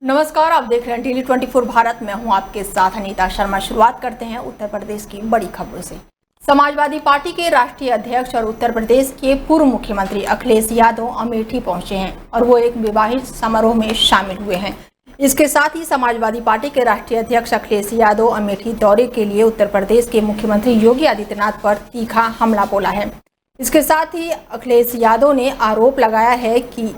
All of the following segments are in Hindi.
नमस्कार, आप देख रहे हैं डेली 24 भारत में हूं आपके साथ अनीता शर्मा। शुरुआत करते हैं उत्तर प्रदेश की बड़ी खबरों से। समाजवादी पार्टी के राष्ट्रीय अध्यक्ष और उत्तर प्रदेश के पूर्व मुख्यमंत्री अखिलेश यादव अमेठी पहुंचे हैं और वो एक विवाहित समारोह में शामिल हुए हैं। इसके साथ ही समाजवादी पार्टी के राष्ट्रीय अध्यक्ष अखिलेश यादव अमेठी दौरे के लिए उत्तर प्रदेश के मुख्यमंत्री योगी आदित्यनाथ पर तीखा हमला बोला है। इसके साथ ही अखिलेश यादव ने आरोप लगाया है कि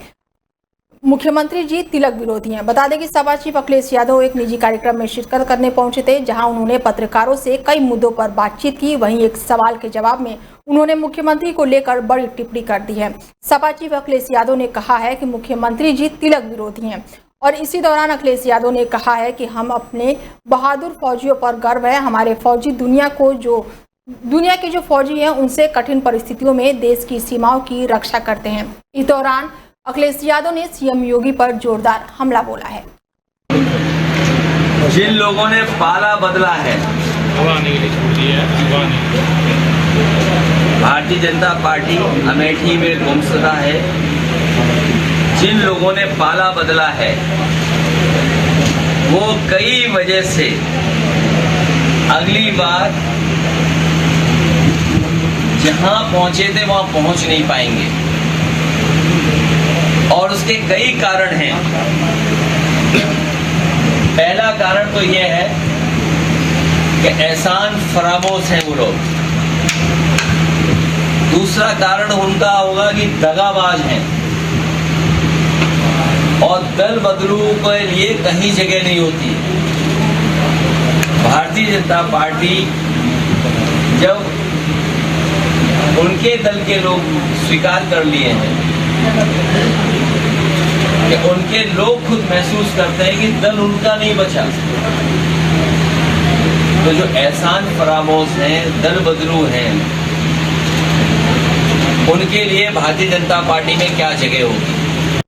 मुख्यमंत्री जी तिलक विरोधी हैं। बता दें कि सपा चीफ अखिलेश यादव एक निजी कार्यक्रम में शिरकत करने पहुंचे थे, जहां उन्होंने पत्रकारों से कई मुद्दों पर बातचीत की। वहीं एक सवाल के जवाब में उन्होंने मुख्यमंत्री को लेकर बड़ी टिप्पणी कर दी है। सपा चीफ अखिलेश यादव ने कहा है कि मुख्यमंत्री जी तिलक विरोधी हैं और इसी दौरान अखिलेश यादव ने कहा है कि हम अपने बहादुर फौजियों पर गर्व है। हमारे फौजी दुनिया के जो फौजी हैं उनसे कठिन परिस्थितियों में देश की सीमाओं की रक्षा करते हैं। इस दौरान अखिलेश यादव ने सीएम योगी पर जोरदार हमला बोला है। जिन लोगों ने पाला बदला है, भारतीय जनता पार्टी अमेठी में गुमशुदा है। जिन लोगों ने पाला बदला है वो कई वजह से अगली बार जहां पहुंचे थे वहां पहुंच नहीं पाएंगे और उसके कई कारण हैं। पहला कारण तो यह है कि एहसान फरामोश हैं वो लोग। दूसरा कारण उनका होगा कि दगाबाज हैं और दल बदलू के लिए कहीं जगह नहीं होती। भारतीय जनता पार्टी जब उनके दल के लोग स्वीकार कर लिए हैं कि उनके लोग खुद महसूस करते हैं कि दल उनका नहीं बचा, तो जो एहसान फरामोश हैं, दल बदलू हैं, उनके लिए भारतीय जनता पार्टी में क्या जगह होगी।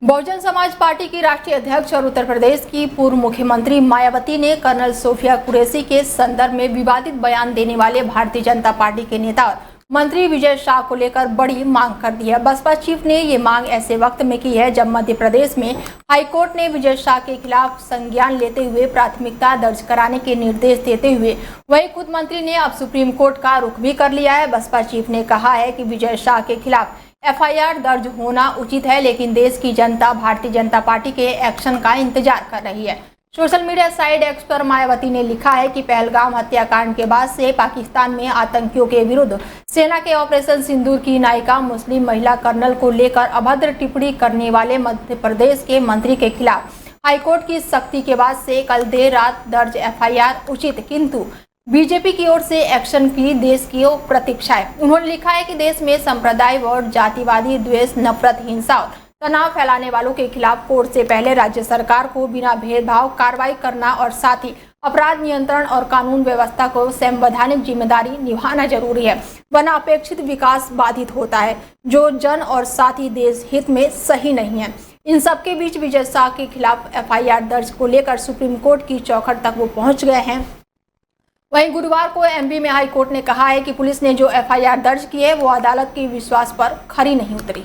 बहुजन समाज पार्टी की राष्ट्रीय अध्यक्ष और उत्तर प्रदेश की पूर्व मुख्यमंत्री मायावती ने कर्नल सोफिया कुरैशी के संदर्भ में विवादित बयान देने वाले भारतीय जनता पार्टी के नेता और मंत्री विजय शाह को लेकर बड़ी मांग कर दी है। बसपा चीफ ने ये मांग ऐसे वक्त में की है जब मध्य प्रदेश में हाईकोर्ट ने विजय शाह के खिलाफ संज्ञान लेते हुए प्राथमिकता दर्ज कराने के निर्देश देते हुए वहीं खुद मंत्री ने अब सुप्रीम कोर्ट का रुख भी कर लिया है। बसपा चीफ ने कहा है कि विजय शाह के खिलाफ एफआईआर दर्ज होना उचित है, लेकिन देश की जनता भारतीय जनता पार्टी के एक्शन का इंतजार कर रही है। सोशल मीडिया साइट एक्स पर मायावती ने लिखा है कि पहलगाम हत्याकांड के बाद से पाकिस्तान में आतंकियों के विरुद्ध सेना के ऑपरेशन सिंदूर की नायिका मुस्लिम महिला कर्नल को लेकर अभद्र टिप्पणी करने वाले मध्य प्रदेश के मंत्री के खिलाफ हाईकोर्ट की सख्ती के बाद से कल देर रात दर्ज एफआईआर उचित, किंतु बीजेपी की ओर से एक्शन की देश की प्रतीक्षा है। उन्होंने लिखा है कि देश में सांप्रदायिक जातिवादी द्वेष, नफरत, हिंसा और तनाव फैलाने वालों के खिलाफ कोर्ट से पहले राज्य सरकार को बिना भेदभाव कार्रवाई करना और साथ ही अपराध नियंत्रण और कानून व्यवस्था को संवैधानिक जिम्मेदारी निभाना जरूरी है, वरना अपेक्षित विकास बाधित होता है, जो जन और साथ ही देश हित में सही नहीं है। इन सबके बीच विजय शाह के खिलाफ एफआईआर दर्ज को लेकर सुप्रीम कोर्ट की चौखट तक वो पहुंच गए हैं। वहीं गुरुवार को एमपी में हाई कोर्ट ने कहा है कि पुलिस ने जो एफआईआर दर्ज की है वो अदालत के विश्वास पर खरी नहीं उतरी।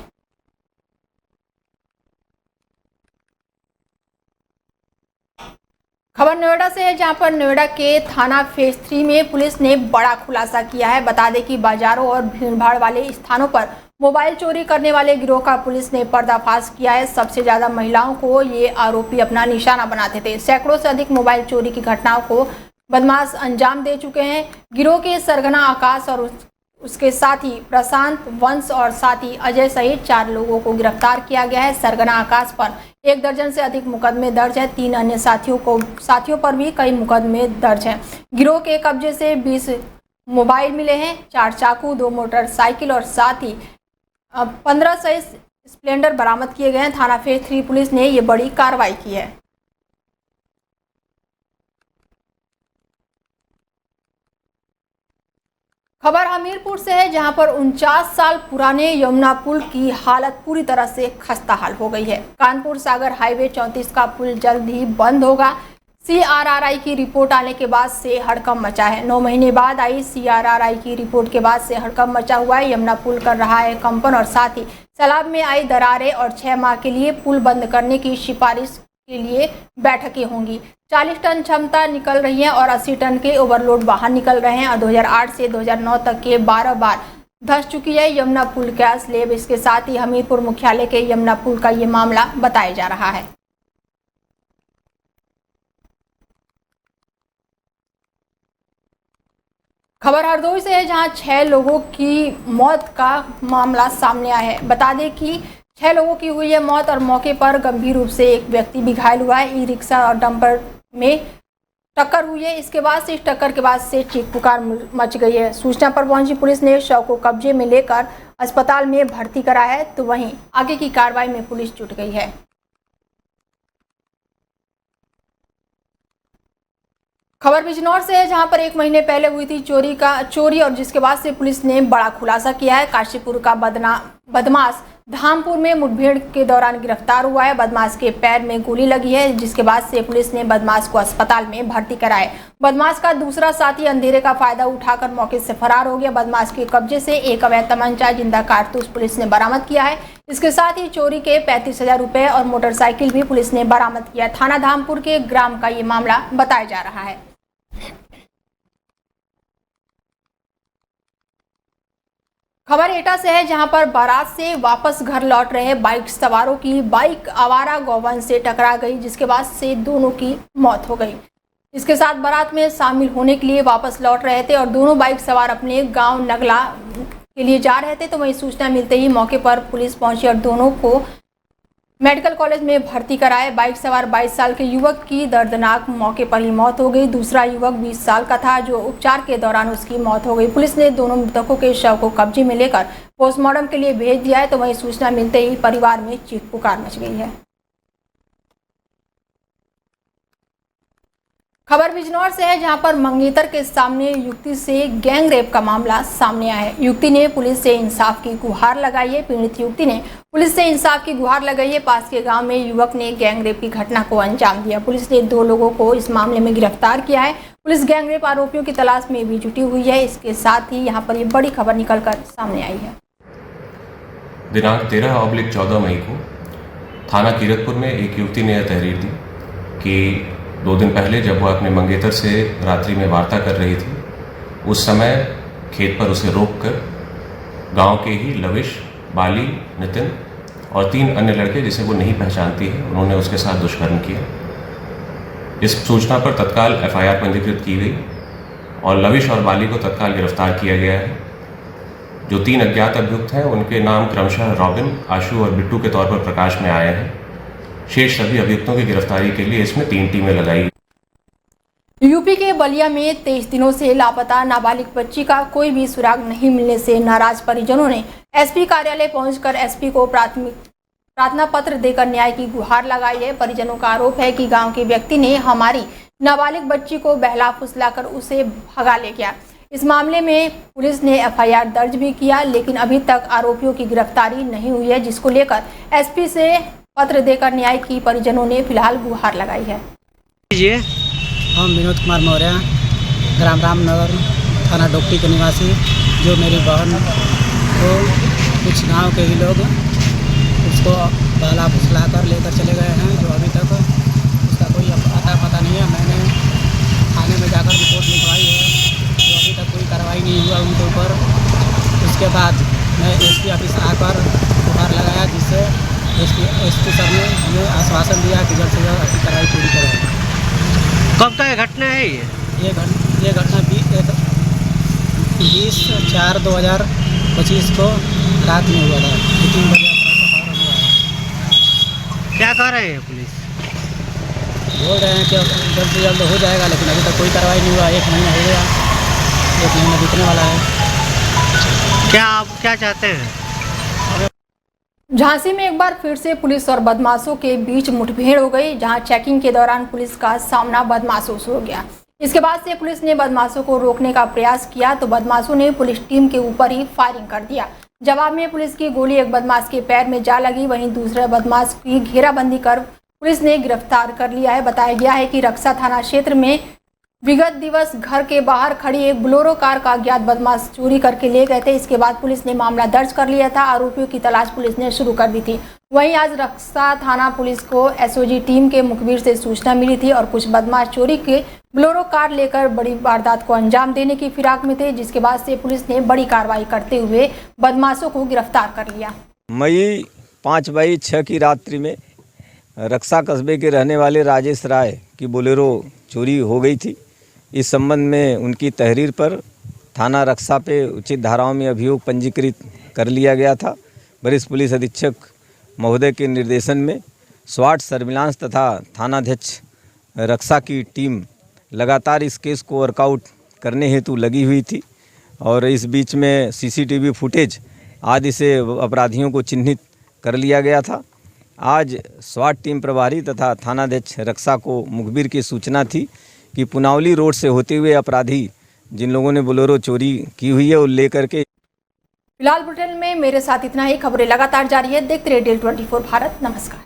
खबर नोएडा से है, जहां पर नोएडा के थाना फेज 3 में पुलिस ने बड़ा खुलासा किया है। बता दें कि बाजारों और भीड़भाड़ वाले स्थानों पर मोबाइल चोरी करने वाले गिरोह का पुलिस ने पर्दाफाश किया है। सबसे ज्यादा महिलाओं को ये आरोपी अपना निशाना बनाते थे। सैकड़ों से अधिक मोबाइल चोरी की घटनाओं को बदमाश अंजाम दे चुके हैं। गिरोह के सरगना आकाश और उसके साथ ही प्रशांत, वंश और साथ ही अजय सहित 4 लोगों को गिरफ्तार किया गया है। सरगना आकाश पर 1 दर्जन से अधिक मुकदमे दर्ज है। 3 अन्य साथियों पर भी कई मुकदमे दर्ज हैं। गिरोह के कब्जे से 20 मोबाइल मिले हैं, 4 चाकू, 2 मोटरसाइकिल और साथ ही 15 से स्प्लेंडर बरामद किए गए हैं। थाना फेज 3 पुलिस ने ये बड़ी कार्रवाई की है। खबर हमीरपुर से है, जहां पर 49 साल पुराने यमुना पुल की हालत पूरी तरह से खस्ताहाल हो गई है। कानपुर सागर हाईवे 34 का पुल जल्द ही बंद होगा। सीआरआरआई की रिपोर्ट आने के बाद से हड़कंप मचा है। 9 महीने बाद आई सीआरआरआई की रिपोर्ट के बाद से हड़कंप मचा हुआ है। यमुना पुल कर रहा है कंपन और साथ ही सैलाब में आई दरारें और 6 माह के लिए पुल बंद करने की सिफारिश के लिए बैठकें होंगी। 40 टन क्षमता निकल रही है और 80 टन के ओवरलोड बाहर निकल रहे हैं और 2008 से 2009 तक के 12 बार धंस चुकी है यमुना पुल गैस स्लैब। इसके साथ ही हमीरपुर मुख्यालय के यमुना पुल का ये मामला बताया जा रहा है। खबर हरदोई से है, जहां 6 लोगों की मौत का मामला सामने आया है। बता दें कि 6 लोगों की हुई है मौत और मौके पर गंभीर रूप से एक व्यक्ति भी घायल हुआ है। ई रिक्शा और डंपर में टक्कर हुई है। इसके बाद से इस टक्कर के बाद से चीख पुकार मच गई है। सूचना पर पहुंची पुलिस ने शव को कब्जे में लेकर अस्पताल में भर्ती कराया है, तो वहीं आगे की कार्रवाई में पुलिस जुट गई है। खबर बिजनौर से है, जहां पर 1 महीने पहले हुई थी चोरी और जिसके बाद से पुलिस ने बड़ा खुलासा किया है। काशीपुर का बदमाश धामपुर में मुठभेड़ के दौरान गिरफ्तार हुआ है। बदमाश के पैर में गोली लगी है, जिसके बाद से पुलिस ने बदमाश को अस्पताल में भर्ती कराया। बदमाश का दूसरा साथी अंधेरे का फायदा उठाकर मौके से फरार हो गया। बदमाश के कब्जे से एक अवैध तमंचा, जिंदा कारतूस पुलिस ने बरामद किया है। इसके साथ ही चोरी के 35,000 रुपए और मोटरसाइकिल भी पुलिस ने बरामद किया। थाना धामपुर के ग्राम का ये मामला बताया जा रहा है। खबर एटा से है, जहां पर बारात से वापस घर लौट रहे बाइक सवारों की बाइक आवारा गौवंश से टकरा गई, जिसके बाद से दोनों की मौत हो गई। इसके साथ बारात में शामिल होने के लिए वापस लौट रहे थे और दोनों बाइक सवार अपने गांव नगला के लिए जा रहे थे, तो वहीं सूचना मिलते ही मौके पर पुलिस पहुंची और दोनों को मेडिकल कॉलेज में भर्ती कराए। बाइक सवार 22 साल के युवक की दर्दनाक मौके पर ही मौत हो गई। दूसरा युवक 20 साल का था, जो उपचार के दौरान उसकी मौत हो गई। पुलिस ने दोनों मृतकों के शव को कब्जे में लेकर पोस्टमार्टम के लिए भेज दिया है, तो वहीं सूचना मिलते ही परिवार में चीख पुकार मच गई है। खबर बिजनौर से है, जहां पर मंगेतर के सामने युवती से गैंग रेप का मामला सामने आया है। युवती ने पुलिस से इंसाफ की गुहार लगाई है। पीड़ित युवती ने पुलिस से इंसाफ की गुहार लगाई है। पास के गांव में युवक ने गैंग रेप की घटना को अंजाम दिया। पुलिस ने 2 लोगों को इस मामले में गिरफ्तार किया है। पुलिस गैंग रेप आरोपियों की तलाश में भी जुटी हुई है। इसके साथ ही यहाँ पर ये बड़ी खबर निकलकर सामने आई है। दिनांक 13/14 मई को थाना कीरतपुर में एक युवती ने यह तहरीर दी कि 2 दिन पहले जब वह अपने मंगेतर से रात्रि में वार्ता कर रही थी, उस समय खेत पर उसे रोककर गांव के ही लविश, बाली, नितिन और 3 अन्य लड़के जिसे वो नहीं पहचानती है, उन्होंने उसके साथ दुष्कर्म किया। इस सूचना पर तत्काल FIR पंजीकृत की गई और लविश और बाली को तत्काल गिरफ्तार किया गया है। जो 3 अज्ञात अभियुक्त हैं, उनके नाम क्रमशः रॉबिन, आशु और बिट्टू के तौर पर प्रकाश में आए हैं। शेष सभी अभियुक्तों की गिरफ्तारी के लिए इसमें 3 टीमें लगाई। यूपी के बलिया में 23 दिनों से लापता नाबालिग बच्ची का कोई भी सुराग नहीं मिलने से नाराज परिजनों ने SP कार्यालय पहुंचकर SP को प्रार्थना पत्र देकर न्याय की गुहार लगाई है। परिजनों का आरोप है कि गांव के व्यक्ति ने हमारी नाबालिग बच्ची को बहला फुसलाकर उसे भगा ले गया। इस मामले में पुलिस ने FIR दर्ज भी किया, लेकिन अभी तक आरोपियों की गिरफ्तारी नहीं हुई है, जिसको लेकर SP से पत्र देकर न्याय की परिजनों ने फिलहाल गुहार लगाई है। हम विनोद कुमार मौर्य, ग्राम रामनगर, थाना डोकटी के निवासी, जो मेरी बहन को कुछ गांव के ही लोग उसको बहला फुसला कर लेकर चले गए हैं, जो अभी तक उसका कोई अता पता नहीं है। मैंने थाने में जाकर रिपोर्ट लिखवाई है, जो अभी तक कोई कार्रवाई नहीं हुआ उनके ऊपर। उसके बाद मैं SP ऑफिस आकर गुहार लगाया, जिससे SP सर ने हमें आश्वासन दिया कि जल्द से जल्द अपनी कार्रवाई पूरी करेंगे। कब का घटना है ये घटना 20/4/2025 को रात में हुआ था। 3 बजे अपहरण हुआ है। क्या कह रहे हैं पुलिस? बोल रहे हैं कि जल्द से जल्द हो जाएगा, लेकिन अभी तक कोई कार्रवाई नहीं हुआ। 1 महीना हो गया, 1 महीना बीतने वाला है। क्या आप क्या चाहते हैं? झांसी में एक बार फिर से पुलिस और बदमाशों के बीच मुठभेड़ हो गई, जहां चेकिंग के दौरान पुलिस का सामना बदमाशों से हो गया। इसके बाद से पुलिस ने बदमाशों को रोकने का प्रयास किया, तो बदमाशों ने पुलिस टीम के ऊपर ही फायरिंग कर दिया। जवाब में पुलिस की गोली एक बदमाश के पैर में जा लगी, वहीं दूसरे बदमाश की घेराबंदी कर पुलिस ने गिरफ्तार कर लिया है। बताया गया है कि रक्षा थाना क्षेत्र में विगत दिवस घर के बाहर खड़ी एक बोलेरो कार का अज्ञात बदमाश चोरी करके ले गए थे। इसके बाद पुलिस ने मामला दर्ज कर लिया था। आरोपियों की तलाश पुलिस ने शुरू कर दी थी। वहीं आज रक्सा थाना पुलिस को एसओजी टीम के मुखबिर से सूचना मिली थी और कुछ बदमाश चोरी के बोलेरो कार लेकर बड़ी वारदात को अंजाम देने की फिराक में थे, जिसके बाद से पुलिस ने बड़ी कार्रवाई करते हुए बदमाशों को गिरफ्तार कर लिया। मई 5/6 की रात्रि में रक्सा कस्बे के रहने वाले राजेश राय की बोलेरो चोरी हो गई थी। इस संबंध में उनकी तहरीर पर थाना रक्सा पे उचित धाराओं में अभियोग पंजीकृत कर लिया गया था। वरिष्ठ पुलिस अधीक्षक महोदय के निर्देशन में स्वाट सर्विलांस तथा थानाध्यक्ष रक्सा की टीम लगातार इस केस को वर्कआउट करने हेतु लगी हुई थी और इस बीच में सीसीटीवी फुटेज आदि से अपराधियों को चिन्हित कर लिया गया था। आज स्वाट टीम प्रभारी तथा थानाध्यक्ष रक्सा को मुखबिर की सूचना थी कि पुनावली रोड से होते हुए अपराधी जिन लोगों ने बोलेरो चोरी की हुई है वो लेकर के। फिलहाल बुलेटिन में मेरे साथ इतना ही। खबरें लगातार जारी है। देखते रहिए DL 24 भारत। नमस्कार।